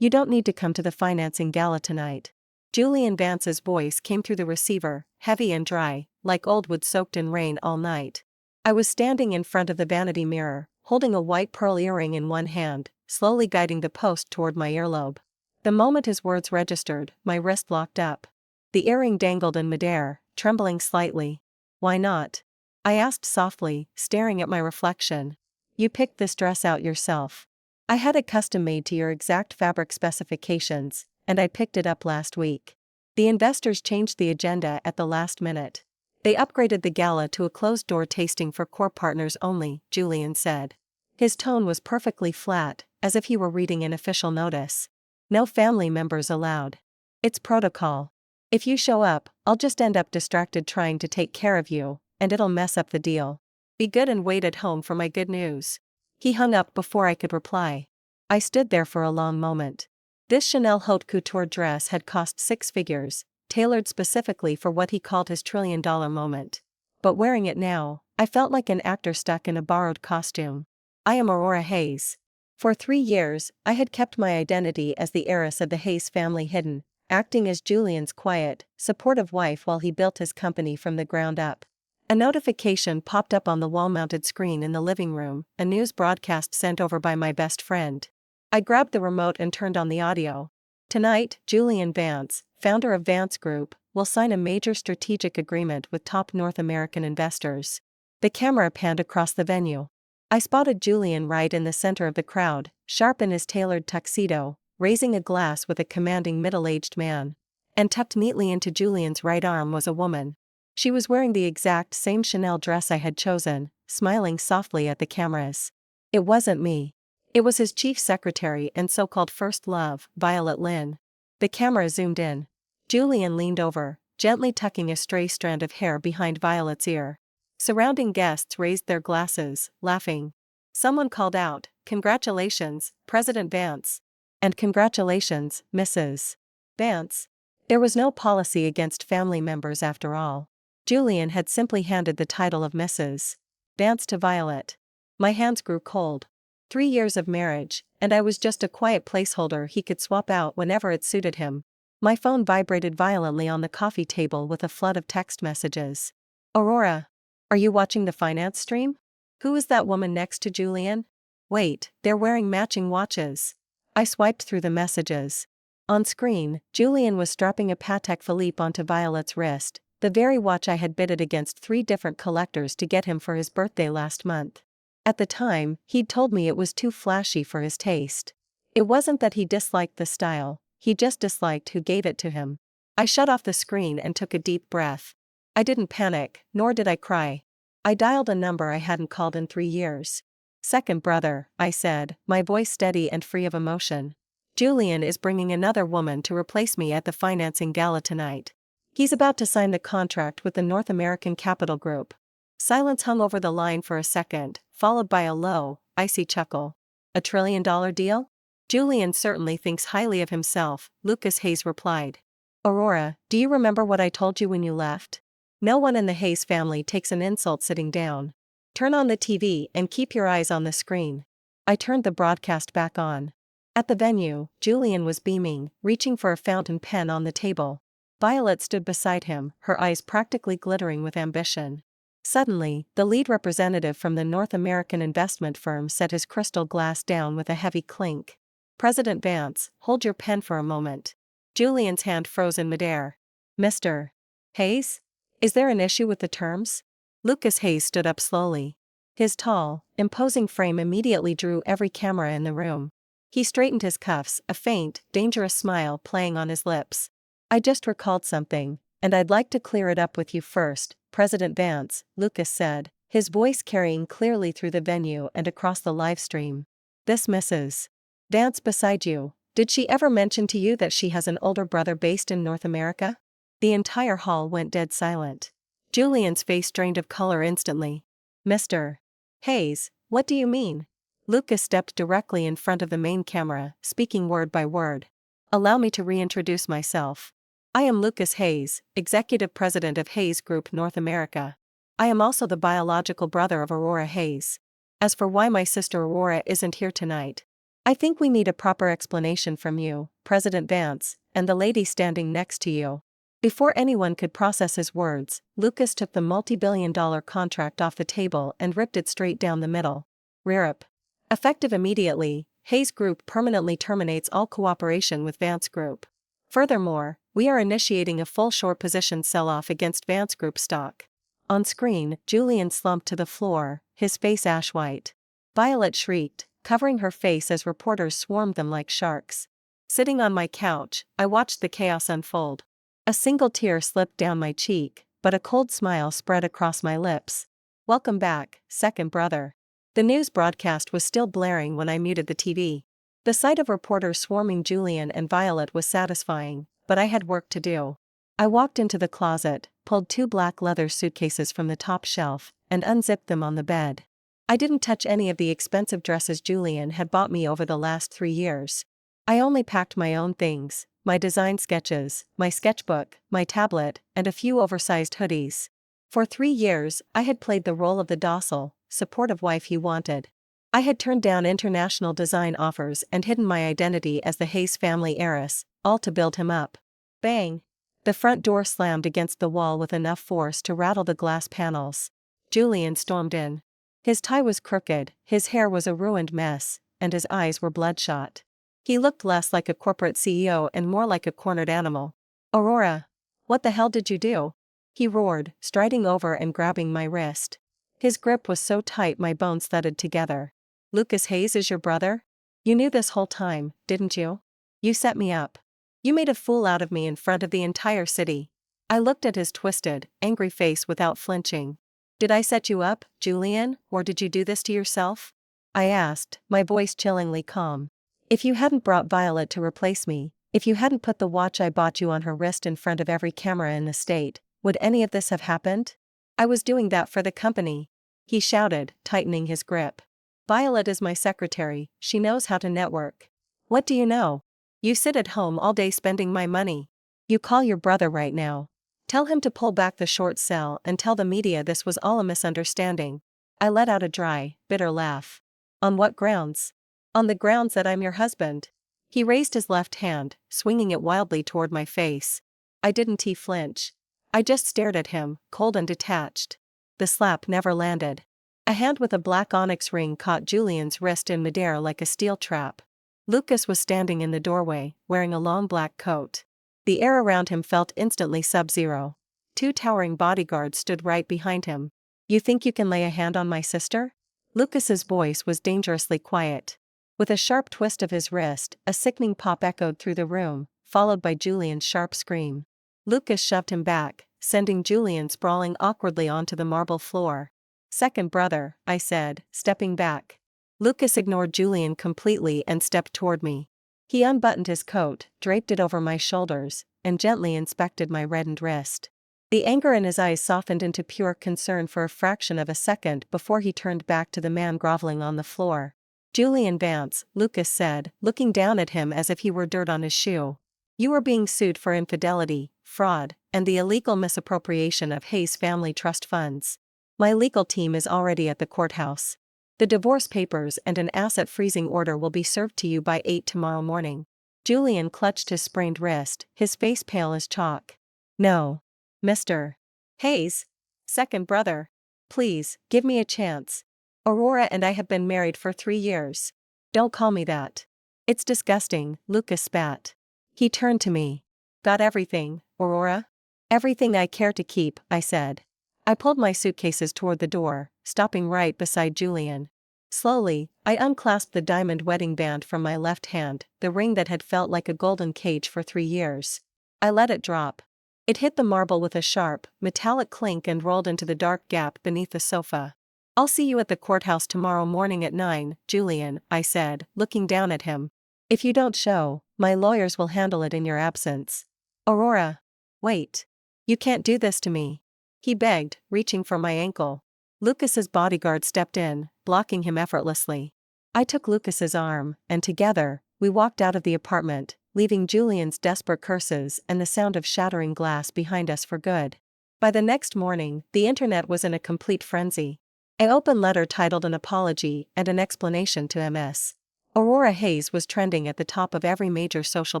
You don't need to come to the financing gala tonight. Julian Vance's voice came through the receiver, heavy and dry, like old wood soaked in rain all night. I was standing in front of the vanity mirror, holding a white pearl earring in one hand, slowly guiding the post toward my earlobe. The moment his words registered, my wrist locked up. The earring dangled in midair, trembling slightly. Why not? I asked softly, staring at my reflection. You picked this dress out yourself. I had it custom made to your exact fabric specifications, and I picked it up last week. The investors changed the agenda at the last minute. They upgraded the gala to a closed-door tasting for core partners only, Julian said. His tone was perfectly flat, as if he were reading an official notice. No family members allowed. It's protocol. If you show up, I'll just end up distracted trying to take care of you, and it'll mess up the deal. Be good and wait at home for my good news. He hung up before I could reply. I stood there for a long moment. This Chanel haute couture dress had cost 6 figures, tailored specifically for what he called his trillion-dollar moment. But wearing it now, I felt like an actor stuck in a borrowed costume. I am Aurora Hayes. For 3 years, I had kept my identity as the heiress of the Hayes family hidden, acting as Julian's quiet, supportive wife while he built his company from the ground up. A notification popped up on the wall-mounted screen in the living room, a news broadcast sent over by my best friend. I grabbed the remote and turned on the audio. Tonight, Julian Vance, founder of Vance Group, will sign a major strategic agreement with top North American investors. The camera panned across the venue. I spotted Julian right in the center of the crowd, sharp in his tailored tuxedo, raising a glass with a commanding middle-aged man. And tucked neatly into Julian's right arm was a woman. She was wearing the exact same Chanel dress I had chosen, smiling softly at the cameras. It wasn't me. It was his chief secretary and so-called first love, Violet Lynn. The camera zoomed in. Julian leaned over, gently tucking a stray strand of hair behind Violet's ear. Surrounding guests raised their glasses, laughing. Someone called out, "Congratulations, President Vance." And congratulations, Mrs. Vance. There was no policy against family members after all. Julian had simply handed the title of Mrs. Vance to Violet. My hands grew cold. 3 years of marriage, and I was just a quiet placeholder he could swap out whenever it suited him. My phone vibrated violently on the coffee table with a flood of text messages. Aurora. Are you watching the finance stream? Who is that woman next to Julian? Wait, they're wearing matching watches. I swiped through the messages. On screen, Julian was strapping a Patek Philippe onto Violet's wrist, the very watch I had bidded against 3 different collectors to get him for his birthday last month. At the time, he'd told me it was too flashy for his taste. It wasn't that he disliked the style, he just disliked who gave it to him. I shut off the screen and took a deep breath. I didn't panic, nor did I cry. I dialed a number I hadn't called in 3 years. "Second brother," I said, my voice steady and free of emotion. "Julian is bringing another woman to replace me at the financing gala tonight. He's about to sign the contract with the North American Capital Group." Silence hung over the line for a second, followed by a low, icy chuckle. "A $1 trillion deal? Julian certainly thinks highly of himself," Lucas Hayes replied. "Aurora, do you remember what I told you when you left? No one in the Hayes family takes an insult sitting down. Turn on the TV and keep your eyes on the screen." I turned the broadcast back on. At the venue, Julian was beaming, reaching for a fountain pen on the table. Violet stood beside him, her eyes practically glittering with ambition. Suddenly, the lead representative from the North American investment firm set his crystal glass down with a heavy clink. "President Vance, hold your pen for a moment." Julian's hand froze in midair. "Mr. Hayes? Is there an issue with the terms?" Lucas Hayes stood up slowly. His tall, imposing frame immediately drew every camera in the room. He straightened his cuffs, a faint, dangerous smile playing on his lips. "I just recalled something, and I'd like to clear it up with you first, President Vance," Lucas said, his voice carrying clearly through the venue and across the live stream. "This Mrs. Vance beside you, did she ever mention to you that she has an older brother based in North America?" The entire hall went dead silent. Julian's face drained of color instantly. "Mr. Hayes, what do you mean?" Lucas stepped directly in front of the main camera, speaking word by word. "Allow me to reintroduce myself. I am Lucas Hayes, Executive President of Hayes Group North America. I am also the biological brother of Aurora Hayes. As for why my sister Aurora isn't here tonight, I think we need a proper explanation from you, President Vance, and the lady standing next to you. Before anyone could process his words, Lucas took the multi-billion-dollar contract off the table and ripped it straight down the middle. RIP. Effective immediately, Hayes Group permanently terminates all cooperation with Vance Group. Furthermore, we are initiating a full short position sell-off against Vance Group stock. On screen, Julian slumped to the floor, his face ash-white. Violet shrieked, covering her face as reporters swarmed them like sharks. Sitting on my couch, I watched the chaos unfold. A single tear slipped down my cheek, but a cold smile spread across my lips. Welcome back, second brother. The news broadcast was still blaring when I muted the TV. The sight of reporters swarming Julian and Violet was satisfying, but I had work to do. I walked into the closet, pulled 2 black leather suitcases from the top shelf, and unzipped them on the bed. I didn't touch any of the expensive dresses Julian had bought me over the last 3 years. I only packed my own things, my design sketches, my sketchbook, my tablet, and a few oversized hoodies. For 3 years, I had played the role of the docile, supportive wife he wanted. I had turned down international design offers and hidden my identity as the Hayes family heiress, all to build him up. Bang! The front door slammed against the wall with enough force to rattle the glass panels. Julian stormed in. His tie was crooked, his hair was a ruined mess, and his eyes were bloodshot. He looked less like a corporate CEO and more like a cornered animal. Aurora! What the hell did you do? He roared, striding over and grabbing my wrist. His grip was so tight my bones thudded together. Lucas Hayes is your brother? You knew this whole time, didn't you? You set me up. You made a fool out of me in front of the entire city. I looked at his twisted, angry face without flinching. Did I set you up, Julian, or did you do this to yourself? I asked, my voice chillingly calm. If you hadn't brought Violet to replace me, if you hadn't put the watch I bought you on her wrist in front of every camera in the state, would any of this have happened? I was doing that for the company. He shouted, tightening his grip. Violet is my secretary, she knows how to network. What do you know? You sit at home all day spending my money. You call your brother right now. Tell him to pull back the short sell and tell the media this was all a misunderstanding. I let out a dry, bitter laugh. On what grounds? On the grounds that I'm your husband. He raised his left hand, swinging it wildly toward my face. I didn't flinch. I just stared at him, cold and detached. The slap never landed. A hand with a black onyx ring caught Julian's wrist in midair like a steel trap. Lucas was standing in the doorway, wearing a long black coat. The air around him felt instantly sub-zero. 2 towering bodyguards stood right behind him. You think you can lay a hand on my sister? Lucas's voice was dangerously quiet. With a sharp twist of his wrist, a sickening pop echoed through the room, followed by Julian's sharp scream. Lucas shoved him back, sending Julian sprawling awkwardly onto the marble floor. Second brother, I said, stepping back. Lucas ignored Julian completely and stepped toward me. He unbuttoned his coat, draped it over my shoulders, and gently inspected my reddened wrist. The anger in his eyes softened into pure concern for a fraction of a second before he turned back to the man groveling on the floor. Julian Vance, Lucas said, looking down at him as if he were dirt on his shoe. You are being sued for infidelity, fraud, and the illegal misappropriation of Hayes family trust funds. My legal team is already at the courthouse. The divorce papers and an asset freezing order will be served to you by 8 tomorrow morning. Julian clutched his sprained wrist, his face pale as chalk. No. Mr. Hayes. Second brother. Please, give me a chance. Aurora and I have been married for 3 years. Don't call me that. It's disgusting, Lucas spat. He turned to me. Got everything, Aurora? Everything I care to keep, I said. I pulled my suitcases toward the door, stopping right beside Julian. Slowly, I unclasped the diamond wedding band from my left hand, the ring that had felt like a golden cage for 3 years. I let it drop. It hit the marble with a sharp, metallic clink and rolled into the dark gap beneath the sofa. I'll see you at the courthouse tomorrow morning at 9, Julian, I said, looking down at him. If you don't show, my lawyers will handle it in your absence. Aurora. Wait. You can't do this to me. He begged, reaching for my ankle. Lucas's bodyguard stepped in, blocking him effortlessly. I took Lucas's arm, and together, we walked out of the apartment, leaving Julian's desperate curses and the sound of shattering glass behind us for good. By the next morning, the internet was in a complete frenzy. An open letter titled an apology and an explanation to MS. Aurora Hayes was trending at the top of every major social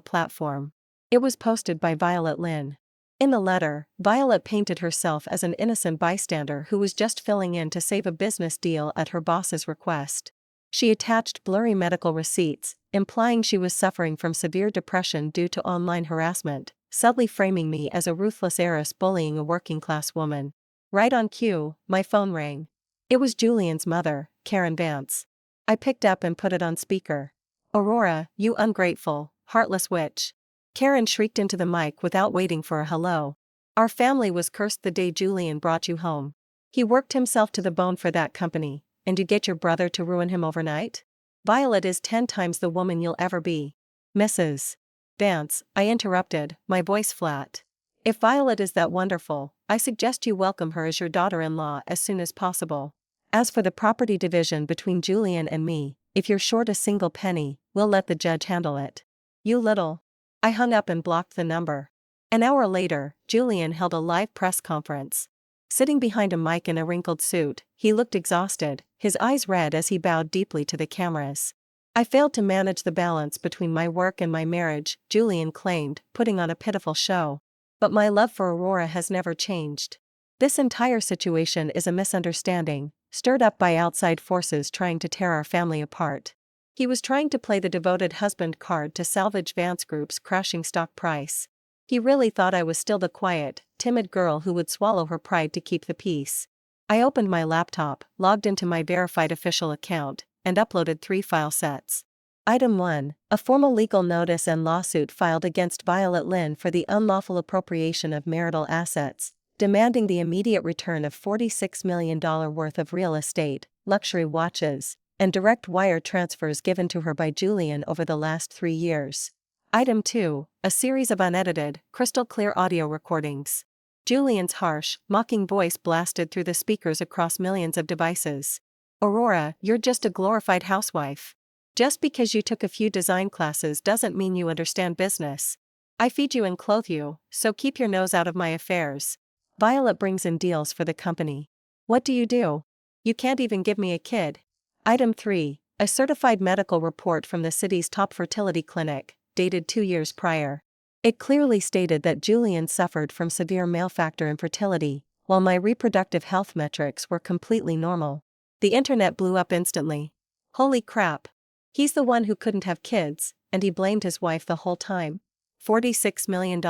platform. It was posted by Violet Lynn. In the letter, Violet painted herself as an innocent bystander who was just filling in to save a business deal at her boss's request. She attached blurry medical receipts, implying she was suffering from severe depression due to online harassment, subtly framing me as a ruthless heiress bullying a working-class woman. Right on cue, my phone rang. It was Julian's mother, Karen Vance. I picked up and put it on speaker. "Aurora, you ungrateful, heartless witch." Karen shrieked into the mic without waiting for a hello. "Our family was cursed the day Julian brought you home. He worked himself to the bone for that company, and you get your brother to ruin him overnight? Violet is 10 times the woman you'll ever be." "Mrs. Vance," I interrupted, my voice flat. "If Violet is that wonderful, I suggest you welcome her as your daughter-in-law as soon as possible. As for the property division between Julian and me, if you're short a single penny, we'll let the judge handle it." "You little..." I hung up and blocked the number. An hour later, Julian held a live press conference. Sitting behind a mic in a wrinkled suit, he looked exhausted, his eyes red as he bowed deeply to the cameras. "I failed to manage the balance between my work and my marriage," Julian claimed, putting on a pitiful show. "But my love for Aurora has never changed. This entire situation is a misunderstanding, stirred up by outside forces trying to tear our family apart." He was trying to play the devoted husband card to salvage Vance Group's crashing stock price. He really thought I was still the quiet, timid girl who would swallow her pride to keep the peace. I opened my laptop, logged into my verified official account, and uploaded 3 file sets. Item 1, a formal legal notice and lawsuit filed against Violet Lynn for the unlawful appropriation of marital assets, demanding the immediate return of $46 million worth of real estate, luxury watches, and direct wire transfers given to her by Julian over the last 3 years. Item 2, a series of unedited, crystal-clear audio recordings. Julian's harsh, mocking voice blasted through the speakers across millions of devices. "Aurora, you're just a glorified housewife. Just because you took a few design classes doesn't mean you understand business. I feed you and clothe you, so keep your nose out of my affairs. Violet brings in deals for the company. What do? You can't even give me a kid." Item 3, a certified medical report from the city's top fertility clinic, dated 2 years prior. It clearly stated that Julian suffered from severe male factor infertility, while my reproductive health metrics were completely normal. The internet blew up instantly. Holy crap. He's the one who couldn't have kids, and he blamed his wife the whole time. $46 million?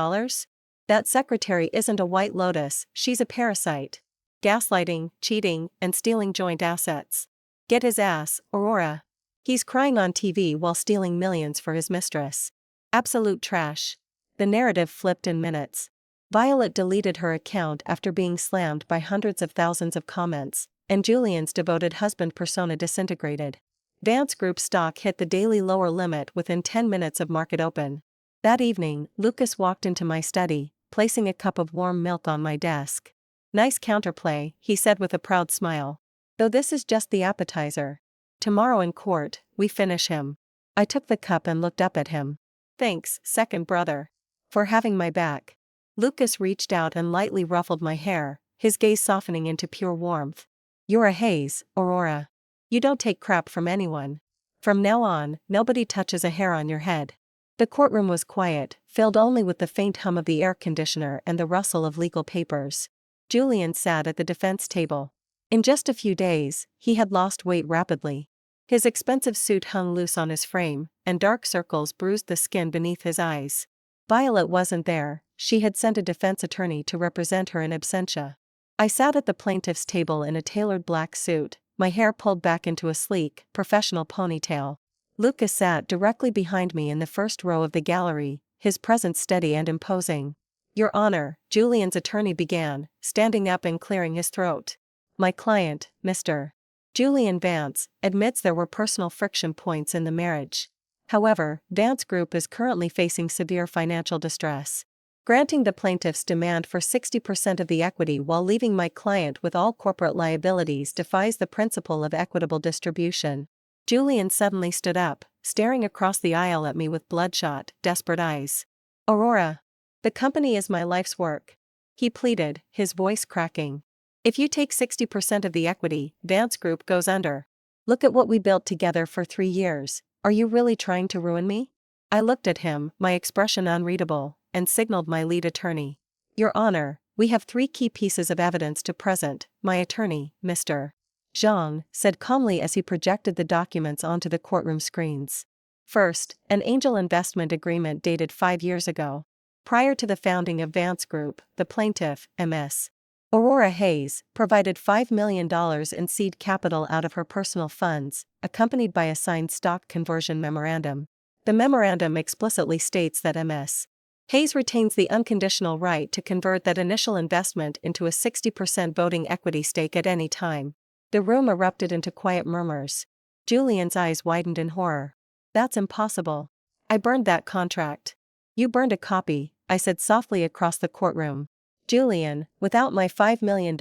That secretary isn't a White Lotus, she's a parasite. Gaslighting, cheating, and stealing joint assets. Get his ass, Aurora. He's crying on TV while stealing millions for his mistress. Absolute trash. The narrative flipped in minutes. Violet deleted her account after being slammed by hundreds of thousands of comments, and Julian's devoted husband persona disintegrated. Vance Group stock hit the daily lower limit within 10 minutes of market open. That evening, Lucas walked into my study, placing a cup of warm milk on my desk. "Nice counterplay," he said with a proud smile. "Though this is just the appetizer. Tomorrow in court, we finish him." I took the cup and looked up at him. "Thanks, second brother. For having my back." Lucas reached out and lightly ruffled my hair, his gaze softening into pure warmth. "You're a Hayes, Aurora. You don't take crap from anyone. From now on, nobody touches a hair on your head." The courtroom was quiet, filled only with the faint hum of the air conditioner and the rustle of legal papers. Julian sat at the defense table. In just a few days, he had lost weight rapidly. His expensive suit hung loose on his frame, and dark circles bruised the skin beneath his eyes. Violet wasn't there, she had sent a defense attorney to represent her in absentia. I sat at the plaintiff's table in a tailored black suit, my hair pulled back into a sleek, professional ponytail. Lucas sat directly behind me in the first row of the gallery, his presence steady and imposing. "Your Honor," Julian's attorney began, standing up and clearing his throat. "My client, Mr. Julian Vance, admits there were personal friction points in the marriage. However, Vance Group is currently facing severe financial distress. Granting the plaintiff's demand for 60% of the equity while leaving my client with all corporate liabilities defies the principle of equitable distribution." Julian suddenly stood up, staring across the aisle at me with bloodshot, desperate eyes. "Aurora. The company is my life's work," he pleaded, his voice cracking. "If you take 60% of the equity, Vance Group goes under. Look at what we built together for 3 years. Are you really trying to ruin me? I looked at him, my expression unreadable, and signaled my lead attorney. Your Honor, we have 3 key pieces of evidence to present, my attorney, Mr. Zhang, said calmly as he projected the documents onto the courtroom screens. First, an angel investment agreement dated 5 years ago. Prior to the founding of Vance Group, the plaintiff, Ms. Aurora Hayes, provided $5 million in seed capital out of her personal funds, accompanied by a signed stock conversion memorandum. The memorandum explicitly states that Ms. Hayes retains the unconditional right to convert that initial investment into a 60% voting equity stake at any time. The room erupted into quiet murmurs. Julian's eyes widened in horror. That's impossible. I burned that contract. You burned a copy, I said softly across the courtroom. Julian, without my $5 million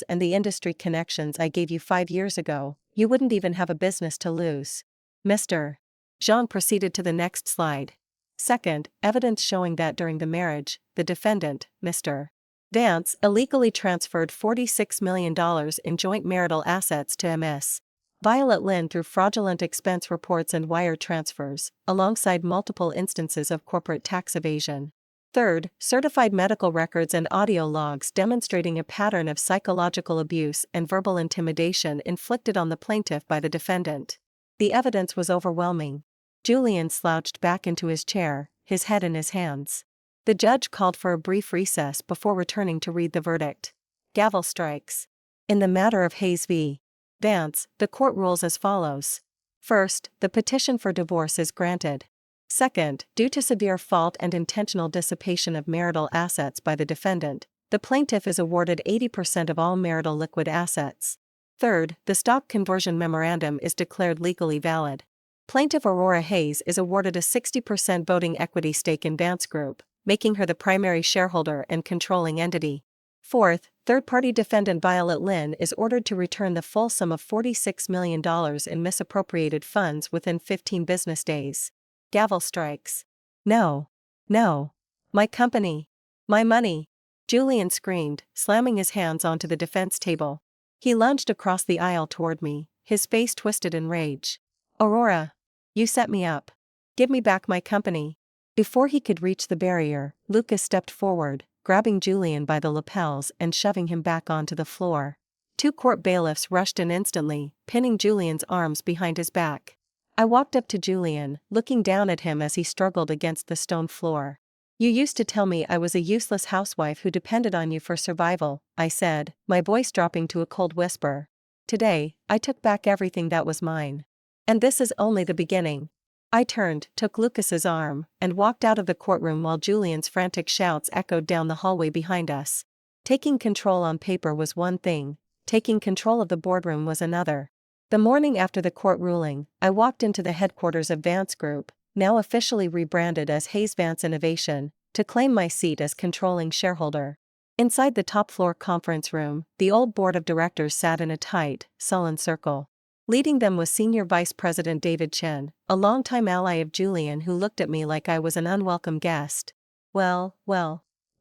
and the industry connections I gave you 5 years ago, you wouldn't even have a business to lose. Mr. Jean proceeded to the next slide. Second, evidence showing that during the marriage, the defendant, Mr. Vance, illegally transferred $46 million in joint marital assets to Ms. Violet Lynn through fraudulent expense reports and wire transfers, alongside multiple instances of corporate tax evasion. Third, certified medical records and audio logs demonstrating a pattern of psychological abuse and verbal intimidation inflicted on the plaintiff by the defendant. The evidence was overwhelming. Julian slouched back into his chair, his head in his hands. The judge called for a brief recess before returning to read the verdict. Gavel strikes. In the matter of Hayes v. Vance, the court rules as follows. First, the petition for divorce is granted. Second, due to severe fault and intentional dissipation of marital assets by the defendant, the plaintiff is awarded 80% of all marital liquid assets. Third, the stock conversion memorandum is declared legally valid. Plaintiff Aurora Hayes is awarded a 60% voting equity stake in Vance Group, making her the primary shareholder and controlling entity. Fourth, third-party defendant Violet Lynn is ordered to return the full sum of $46 million in misappropriated funds within 15 business days. Gavel strikes. No. No. My company. My money. Julian screamed, slamming his hands onto the defense table. He lunged across the aisle toward me, his face twisted in rage. Aurora. You set me up. Give me back my company. Before he could reach the barrier, Lucas stepped forward, grabbing Julian by the lapels and shoving him back onto the floor. 2 court bailiffs rushed in instantly, pinning Julian's arms behind his back. I walked up to Julian, looking down at him as he struggled against the stone floor. You used to tell me I was a useless housewife who depended on you for survival, I said, my voice dropping to a cold whisper. Today, I took back everything that was mine. And this is only the beginning. I turned, took Lucas's arm, and walked out of the courtroom while Julian's frantic shouts echoed down the hallway behind us. Taking control on paper was one thing, taking control of the boardroom was another. The morning after the court ruling, I walked into the headquarters of Vance Group, now officially rebranded as Hayes Vance Innovation, to claim my seat as controlling shareholder. Inside the top-floor conference room, the old board of directors sat in a tight, sullen circle. Leading them was Senior Vice President David Chen, a longtime ally of Julian who looked at me like I was an unwelcome guest. Well.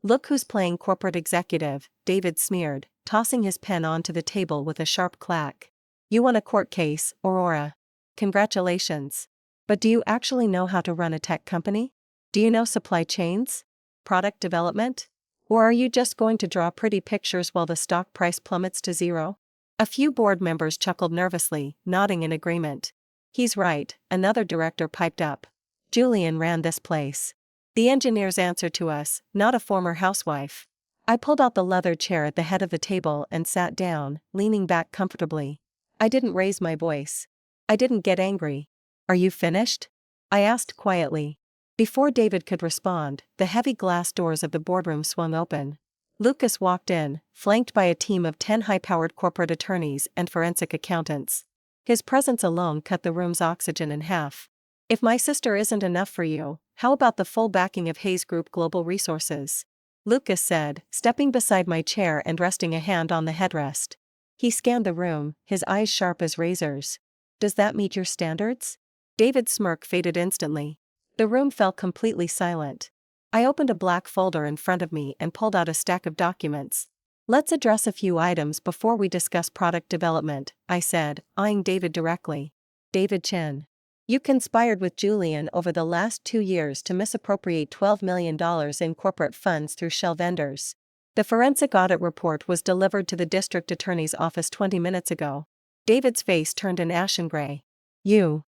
Look who's playing corporate executive, David sneered, tossing his pen onto the table with a sharp clack. You won a court case, Aurora. Congratulations. But do you actually know how to run a tech company? Do you know supply chains? Product development? Or are you just going to draw pretty pictures while the stock price plummets to zero? A few board members chuckled nervously, nodding in agreement. He's right, another director piped up. Julian ran this place. The engineers answered to us, not a former housewife. I pulled out the leather chair at the head of the table and sat down, leaning back comfortably. I didn't raise my voice. I didn't get angry. Are you finished? I asked quietly. Before David could respond, the heavy glass doors of the boardroom swung open. Lucas walked in, flanked by a team of 10 high-powered corporate attorneys and forensic accountants. His presence alone cut the room's oxygen in half. If my sister isn't enough for you, how about the full backing of Hayes Group Global Resources? Lucas said, stepping beside my chair and resting a hand on the headrest. He scanned the room, his eyes sharp as razors. Does that meet your standards? David's smirk faded instantly. The room fell completely silent. I opened a black folder in front of me and pulled out a stack of documents. Let's address a few items before we discuss product development, I said, eyeing David directly. David Chen. You conspired with Julian over the last 2 years to misappropriate $12 million in corporate funds through shell vendors. The forensic audit report was delivered to the district attorney's office 20 minutes ago. David's face turned an ashen gray. You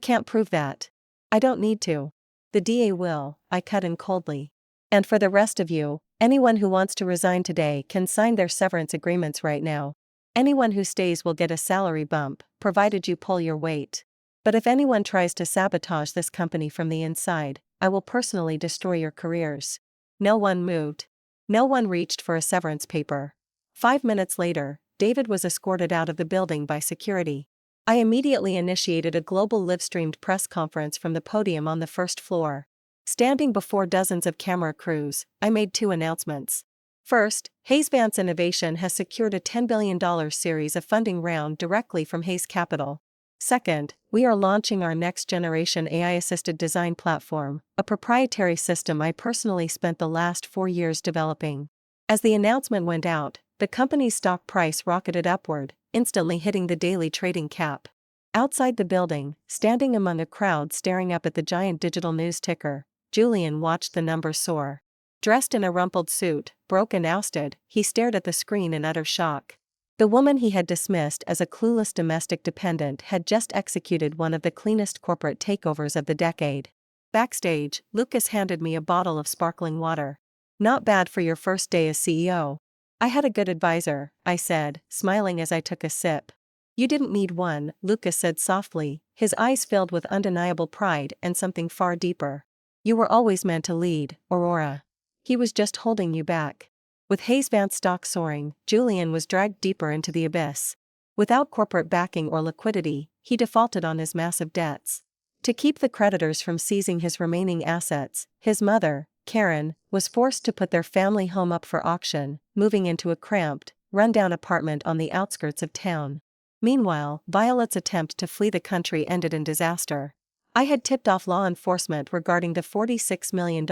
can't prove that. I don't need to. The DA will, I cut in coldly. And for the rest of you, anyone who wants to resign today can sign their severance agreements right now. Anyone who stays will get a salary bump, provided you pull your weight. But if anyone tries to sabotage this company from the inside, I will personally destroy your careers. No one moved. No one reached for a severance paper. 5 minutes later, David was escorted out of the building by security. I immediately initiated a global live-streamed press conference from the podium on the first floor. Standing before dozens of camera crews, I made 2 announcements. First, Hayes Vance Innovation has secured a $10 billion series of funding round directly from Hayes Capital. Second, we are launching our next-generation AI-assisted design platform, a proprietary system I personally spent the last 4 years developing. As the announcement went out, the company's stock price rocketed upward, instantly hitting the daily trading cap. Outside the building, standing among a crowd staring up at the giant digital news ticker, Julian watched the numbers soar. Dressed in a rumpled suit, broke and ousted, he stared at the screen in utter shock. The woman he had dismissed as a clueless domestic dependent had just executed one of the cleanest corporate takeovers of the decade. Backstage, Lucas handed me a bottle of sparkling water. Not bad for your first day as CEO. I had a good advisor, I said, smiling as I took a sip. You didn't need one, Lucas said softly, his eyes filled with undeniable pride and something far deeper. You were always meant to lead, Aurora. He was just holding you back. With Hayes Vance stock soaring, Julian was dragged deeper into the abyss. Without corporate backing or liquidity, he defaulted on his massive debts. To keep the creditors from seizing his remaining assets, his mother, Karen, was forced to put their family home up for auction, moving into a cramped, run-down apartment on the outskirts of town. Meanwhile, Violet's attempt to flee the country ended in disaster. I had tipped off law enforcement regarding the $46 million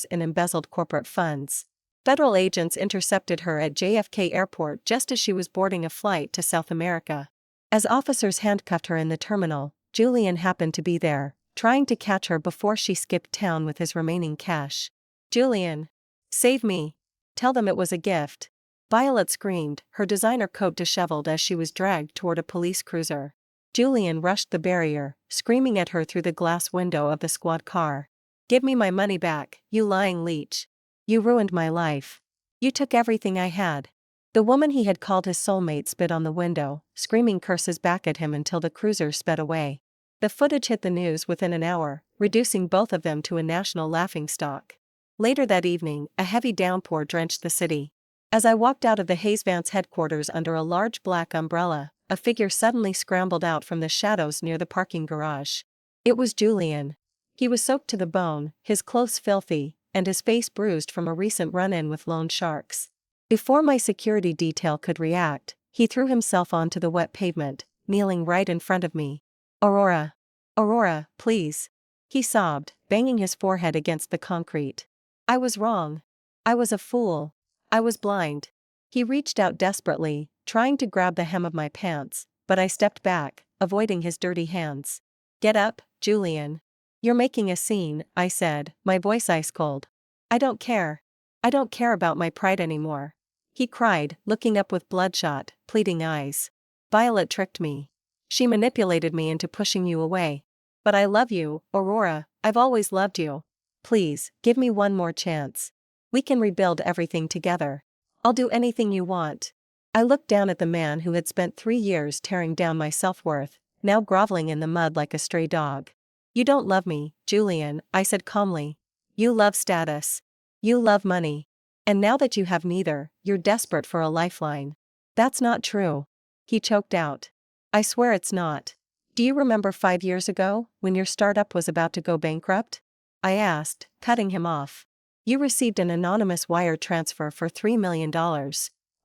in embezzled corporate funds. Federal agents intercepted her at JFK Airport just as she was boarding a flight to South America. As officers handcuffed her in the terminal, Julian happened to be there, trying to catch her before she skipped town with his remaining cash. Julian, save me. Tell them it was a gift. Violet screamed, her designer coat disheveled as she was dragged toward a police cruiser. Julian rushed the barrier, screaming at her through the glass window of the squad car. Give me my money back, you lying leech. You ruined my life. You took everything I had. The woman he had called his soulmate spit on the window, screaming curses back at him until the cruiser sped away. The footage hit the news within an hour, reducing both of them to a national laughingstock. Later that evening, a heavy downpour drenched the city. As I walked out of the Hayes Vance headquarters under a large black umbrella, a figure suddenly scrambled out from the shadows near the parking garage. It was Julian. He was soaked to the bone, his clothes filthy, and his face bruised from a recent run-in with loan sharks. Before my security detail could react, he threw himself onto the wet pavement, kneeling right in front of me. Aurora. Aurora, please. He sobbed, banging his forehead against the concrete. I was wrong. I was a fool. I was blind. He reached out desperately, trying to grab the hem of my pants, but I stepped back, avoiding his dirty hands. Get up, Julian. You're making a scene, I said, my voice ice cold. I don't care. I don't care about my pride anymore. He cried, looking up with bloodshot, pleading eyes. Violet tricked me. She manipulated me into pushing you away. But I love you, Aurora, I've always loved you. Please, give me one more chance. We can rebuild everything together. I'll do anything you want. I looked down at the man who had spent 3 years tearing down my self-worth, now groveling in the mud like a stray dog. You don't love me, Julian, I said calmly. You love status. You love money. And now that you have neither, you're desperate for a lifeline. That's not true. He choked out. I swear it's not. Do you remember 5 years ago, when your startup was about to go bankrupt? I asked, cutting him off. You received an anonymous wire transfer for $3 million.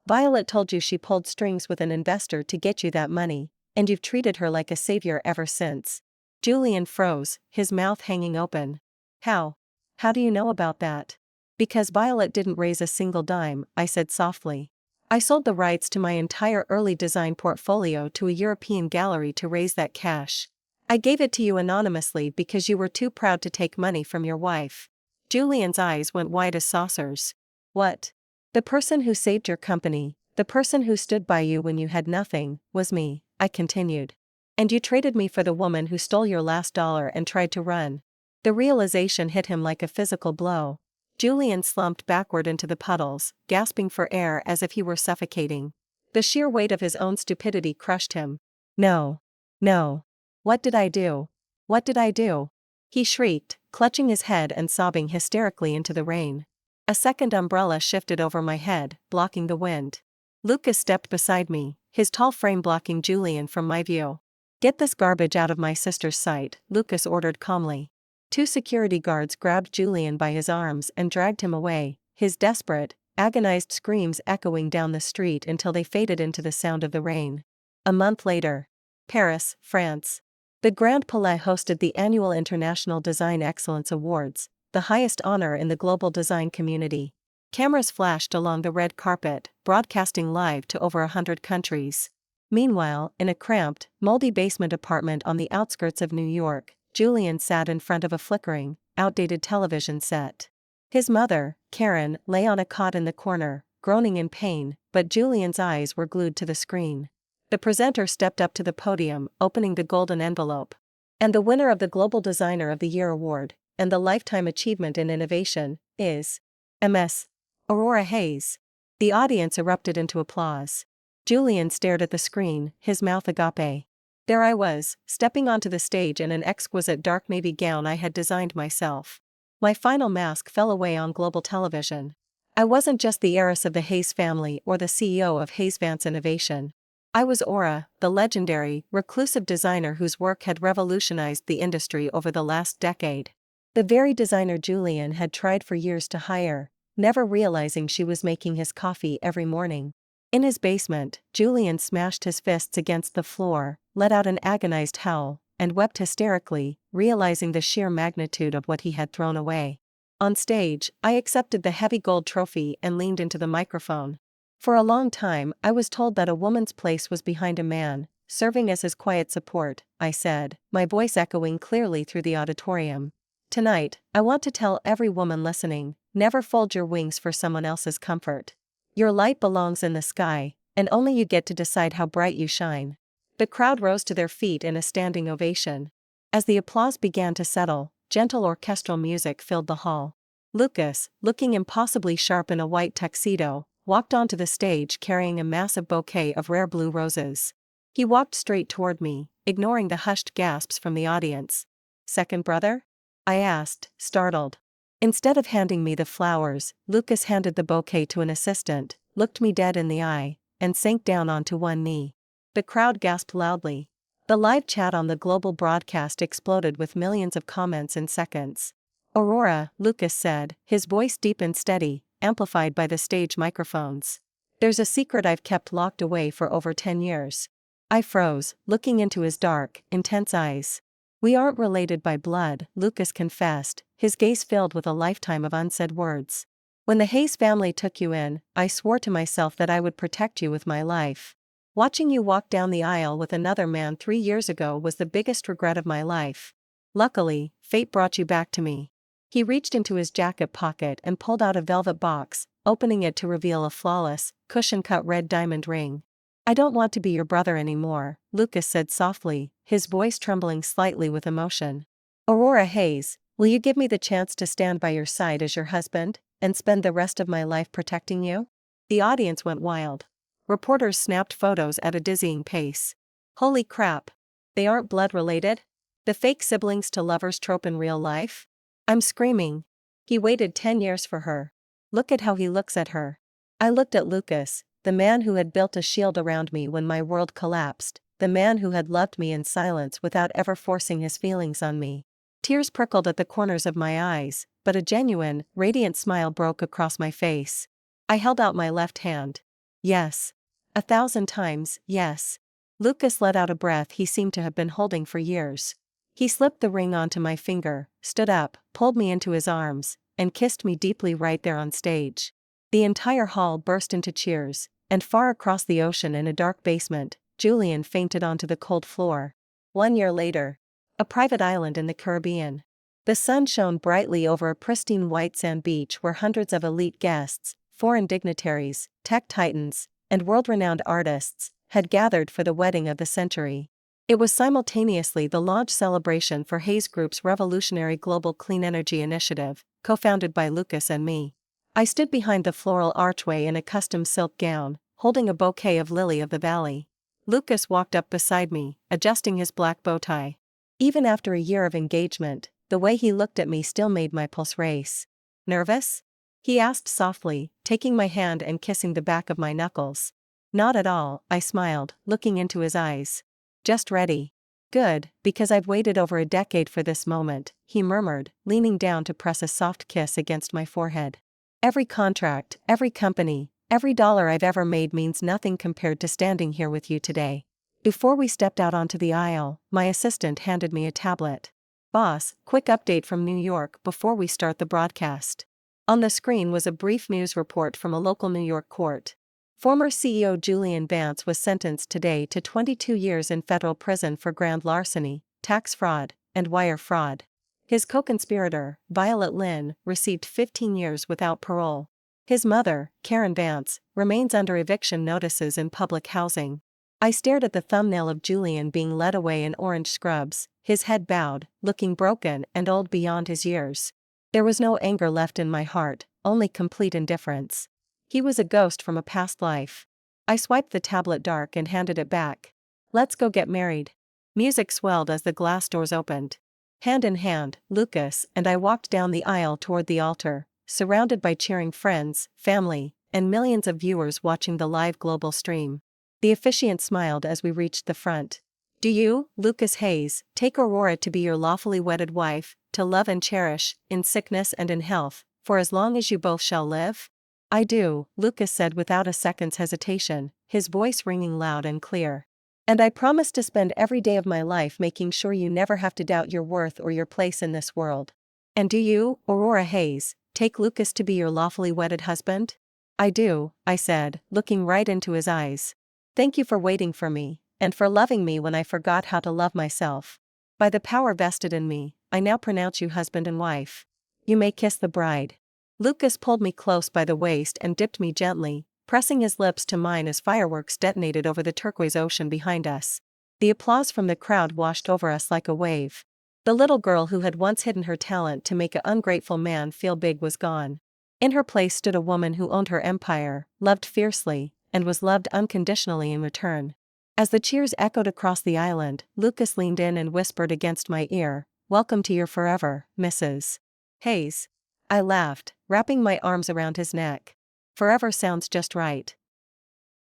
Violet told you she pulled strings with an investor to get you that money, and you've treated her like a savior ever since. Julian froze, his mouth hanging open. How? How do you know about that? Because Violet didn't raise a single dime, I said softly. I sold the rights to my entire early design portfolio to a European gallery to raise that cash. I gave it to you anonymously because you were too proud to take money from your wife. Julian's eyes went wide as saucers. What? The person who saved your company, the person who stood by you when you had nothing, was me, I continued. And you traded me for the woman who stole your last dollar and tried to run. The realization hit him like a physical blow. Julian slumped backward into the puddles, gasping for air as if he were suffocating. The sheer weight of his own stupidity crushed him. No. No. What did I do? What did I do? He shrieked, clutching his head and sobbing hysterically into the rain. A second umbrella shifted over my head, blocking the wind. Lucas stepped beside me, his tall frame blocking Julian from my view. Get this garbage out of my sister's sight, Lucas ordered calmly. Two security guards grabbed Julian by his arms and dragged him away, his desperate, agonized screams echoing down the street until they faded into the sound of the rain. A month later. Paris, France. The Grand Palais hosted the annual International Design Excellence Awards, the highest honor in the global design community. Cameras flashed along the red carpet, broadcasting live to over 100 countries. Meanwhile, in a cramped, moldy basement apartment on the outskirts of New York, Julian sat in front of a flickering, outdated television set. His mother, Karen, lay on a cot in the corner, groaning in pain, but Julian's eyes were glued to the screen. The presenter stepped up to the podium, opening the golden envelope. And the winner of the Global Designer of the Year award, and the Lifetime Achievement in Innovation, is Ms. Aurora Hayes. The audience erupted into applause. Julian stared at the screen, his mouth agape. There I was, stepping onto the stage in an exquisite dark navy gown I had designed myself. My final mask fell away on global television. I wasn't just the heiress of the Hayes family or the CEO of Hayes Vance Innovation. I was Aura, the legendary, reclusive designer whose work had revolutionized the industry over the last decade. The very designer Julian had tried for years to hire, never realizing she was making his coffee every morning. In his basement, Julian smashed his fists against the floor, let out an agonized howl, and wept hysterically, realizing the sheer magnitude of what he had thrown away. On stage, I accepted the heavy gold trophy and leaned into the microphone. For a long time, I was told that a woman's place was behind a man, serving as his quiet support, I said, my voice echoing clearly through the auditorium. Tonight, I want to tell every woman listening, never fold your wings for someone else's comfort. Your light belongs in the sky, and only you get to decide how bright you shine. The crowd rose to their feet in a standing ovation. As the applause began to settle, gentle orchestral music filled the hall. Lucas, looking impossibly sharp in a white tuxedo, walked onto the stage carrying a massive bouquet of rare blue roses. He walked straight toward me, ignoring the hushed gasps from the audience. Second brother? I asked, startled. Instead of handing me the flowers, Lucas handed the bouquet to an assistant, looked me dead in the eye, and sank down onto one knee. The crowd gasped loudly. The live chat on the global broadcast exploded with millions of comments in seconds. Aurora, Lucas said, his voice deep and steady, amplified by the stage microphones. There's a secret I've kept locked away for over 10 years. I froze, looking into his dark, intense eyes. We aren't related by blood, Lucas confessed, his gaze filled with a lifetime of unsaid words. When the Hayes family took you in, I swore to myself that I would protect you with my life. Watching you walk down the aisle with another man 3 years ago was the biggest regret of my life. Luckily, fate brought you back to me. He reached into his jacket pocket and pulled out a velvet box, opening it to reveal a flawless, cushion-cut red diamond ring. I don't want to be your brother anymore, Lucas said softly, his voice trembling slightly with emotion. Aurora Hayes, will you give me the chance to stand by your side as your husband, and spend the rest of my life protecting you? The audience went wild. Reporters snapped photos at a dizzying pace. Holy crap! They aren't blood-related? The fake siblings to lovers trope in real life? I'm screaming. He waited 10 years for her. Look at how he looks at her. I looked at Lucas, the man who had built a shield around me when my world collapsed, the man who had loved me in silence without ever forcing his feelings on me. Tears prickled at the corners of my eyes, but a genuine, radiant smile broke across my face. I held out my left hand. Yes. 1,000 times, yes. Lucas let out a breath he seemed to have been holding for years. He slipped the ring onto my finger, stood up, pulled me into his arms, and kissed me deeply right there on stage. The entire hall burst into cheers, and far across the ocean in a dark basement, Julian fainted onto the cold floor. 1 year later. a private island in the Caribbean. The sun shone brightly over a pristine white sand beach where hundreds of elite guests, foreign dignitaries, tech titans, and world-renowned artists had gathered for the wedding of the century. It was simultaneously the launch celebration for Hayes Group's revolutionary global clean energy initiative, co-founded by Lucas and me. I stood behind the floral archway in a custom silk gown, holding a bouquet of lily of the valley. Lucas walked up beside me, adjusting his black bow tie. Even after a year of engagement, the way he looked at me still made my pulse race. Nervous? He asked softly, taking my hand and kissing the back of my knuckles. Not at all, I smiled, looking into his eyes. Just ready. Good, because I've waited over a decade for this moment, he murmured, leaning down to press a soft kiss against my forehead. Every contract, every company, every dollar I've ever made means nothing compared to standing here with you today. Before we stepped out onto the aisle, my assistant handed me a tablet. Boss, quick update from New York before we start the broadcast. On the screen was a brief news report from a local New York court. Former CEO Julian Vance was sentenced today to 22 years in federal prison for grand larceny, tax fraud, and wire fraud. His co-conspirator, Violet Lynn, received 15 years without parole. His mother, Karen Vance, remains under eviction notices in public housing. I stared at the thumbnail of Julian being led away in orange scrubs, his head bowed, looking broken and old beyond his years. There was no anger left in my heart, only complete indifference. He was a ghost from a past life. I swiped the tablet dark and handed it back. Let's go get married. Music swelled as the glass doors opened. Hand in hand, Lucas and I walked down the aisle toward the altar, surrounded by cheering friends, family, and millions of viewers watching the live global stream. The officiant smiled as we reached the front. Do you, Lucas Hayes, take Aurora to be your lawfully wedded wife, to love and cherish, in sickness and in health, for as long as you both shall live? I do, Lucas said without a second's hesitation, his voice ringing loud and clear. And I promise to spend every day of my life making sure you never have to doubt your worth or your place in this world. And do you, Aurora Hayes, take Lucas to be your lawfully wedded husband? I do, I said, looking right into his eyes. Thank you for waiting for me, and for loving me when I forgot how to love myself. By the power vested in me, I now pronounce you husband and wife. You may kiss the bride. Lucas pulled me close by the waist and dipped me gently, pressing his lips to mine as fireworks detonated over the turquoise ocean behind us. The applause from the crowd washed over us like a wave. The little girl who had once hidden her talent to make an ungrateful man feel big was gone. In her place stood a woman who owned her empire, loved fiercely, and was loved unconditionally in return. As the cheers echoed across the island, Lucas leaned in and whispered against my ear, "Welcome to your forever, Mrs. Hayes." I laughed, wrapping my arms around his neck. Forever sounds just right.